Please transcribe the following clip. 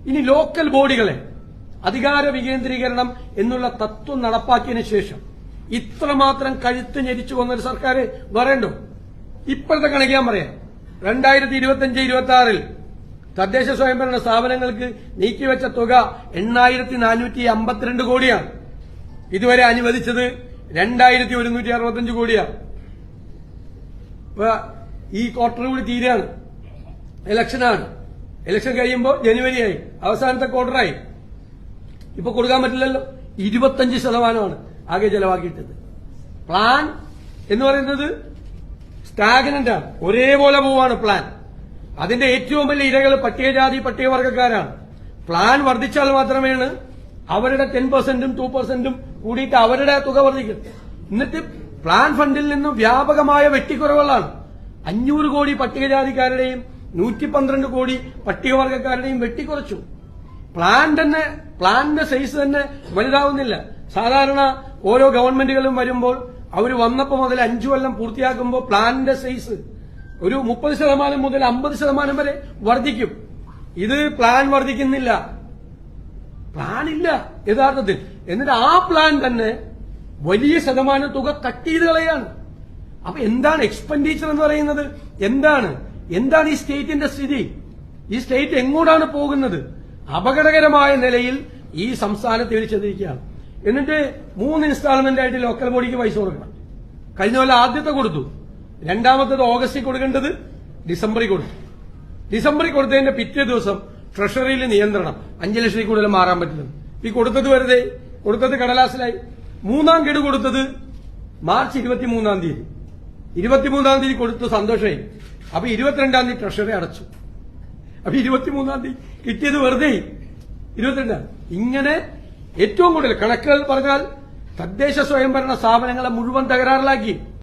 ഇനി ലോക്കൽ ബോഡികളെ അധികാര വികേന്ദ്രീകരണം എന്നുള്ള തത്വം നടപ്പാക്കിയതിനു ശേഷം ഇത്രമാത്രം കഴുത്ത് ഞെരിച്ചു കൊന്നൊരു സർക്കാർ വരണ്ടോ? ഇപ്പോഴത്തെ കണക്ക് ഞാൻ പറയാം. 2025-26 തദ്ദേശ സ്വയംഭരണ സ്ഥാപനങ്ങൾക്ക് നീക്കിവെച്ച തുക 8,452 കോടിയാണ്. ഇതുവരെ അനുവദിച്ചത് 2,165 കോടിയാണ്. ഇപ്പൊ ഈ ക്വാർട്ടർ കൂടി തീരെയാണ്, ഇലക്ഷനാണ്. ഇലക്ഷൻ കഴിയുമ്പോൾ ജനുവരിയായി, അവസാനത്തെ ക്വാർട്ടറായി. ഇപ്പൊ കൊടുക്കാൻ പറ്റില്ലല്ലോ. 25% ആകെ ചെലവാക്കിയിട്ടത്. പ്ലാൻ എന്ന് പറയുന്നത് സ്റ്റാഗ്നന്റ് ആണ്, ഒരേപോലെ പോവാണ് പ്ലാൻ. അതിന്റെ ഏറ്റവും വലിയ ഇരകൾ പട്ടികജാതി പട്ടികവർഗക്കാരാണ്. പ്ലാൻ വർദ്ധിച്ചാൽ മാത്രമേ അവരുടെ 10%ഉം 2%ഉം കൂടിയിട്ട് അവരുടെ തുക വർദ്ധിക്കും. എന്നിട്ട് പ്ലാൻ ഫണ്ടിൽ നിന്നും വ്യാപകമായ വെട്ടിക്കുറവുകളാണ്. 500 കോടി പട്ടികജാതിക്കാരുടെയും 112 കോടി പട്ടികവർഗക്കാരുടെയും വെട്ടിക്കുറച്ചു. പ്ലാനിന്റെ സൈസ് തന്നെ വലുതാവുന്നില്ല. സാധാരണ ഓരോ ഗവൺമെന്റുകളും വരുമ്പോൾ അവർ വന്നപ്പോ മുതൽ 5 കൊല്ലം പൂർത്തിയാക്കുമ്പോൾ പ്ലാനിന്റെ സൈസ് ഒരു 30% മുതൽ 50% വരെ വർദ്ധിക്കും. ഇത് പ്ലാൻ വർദ്ധിക്കുന്നില്ല, പ്ലാൻ ഇല്ല യഥാർത്ഥത്തിൽ. എന്നിട്ട് ആ പ്ലാൻ തന്നെ വലിയ ശതമാനം തുക കട്ട് ചെയ്ത് കളയാണ്. അപ്പൊ എന്താണ് എക്സ്പെൻഡിച്ചർ എന്ന് പറയുന്നത്? എന്താണ് ഈ സ്റ്റേറ്റിന്റെ സ്ഥിതി? ഈ സ്റ്റേറ്റ് എങ്ങോട്ടാണ് പോകുന്നത്? അപകടകരമായ നിലയിൽ ഈ സംസ്ഥാനത്ത് ഇടിച്ചെത്തിരിക്കുകയാണ്. എന്നിട്ട് 3 ഇൻസ്റ്റാൾമെന്റ് ആയിട്ട് ലോക്കൽ ബോഡിക്ക് പൈസ കൊടുക്കണം. കഴിഞ്ഞ കൊല്ലം ആദ്യത്തെ കൊടുത്തു, രണ്ടാമത്തേത് ഓഗസ്റ്റിൽ കൊടുക്കേണ്ടത് ഡിസംബറിൽ കൊടുത്തു. ഡിസംബറിൽ കൊടുത്തതിന്റെ പിറ്റേ ദിവസം ട്രഷറിയിൽ നിയന്ത്രണം, 5 ലക്ഷത്തിൽ കൂടുതൽ മാറാൻ പറ്റില്ല. ഈ കൊടുത്തത് വെറുതെ, കൊടുത്തത് കടലാസിലായി. 3ാം ഗഡു കൊടുത്തത് മാർച്ച് 23-ാം തീയതി. 23-ാം തീയതി കൊടുത്തു, സന്തോഷമായി. അപ്പൊ 22-ാം തീയതി ട്രഷറി അടച്ചു. അപ്പൊ 23-ാം തീയതി കിട്ടിയത് വെറുതെ. 22 ഇങ്ങനെ ഏറ്റവും കൂടുതൽ കണക്കുകൾ പറഞ്ഞാൽ തദ്ദേശ സ്വയംഭരണ സ്ഥാപനങ്ങളെ മുഴുവൻ തകരാറിലാക്കി.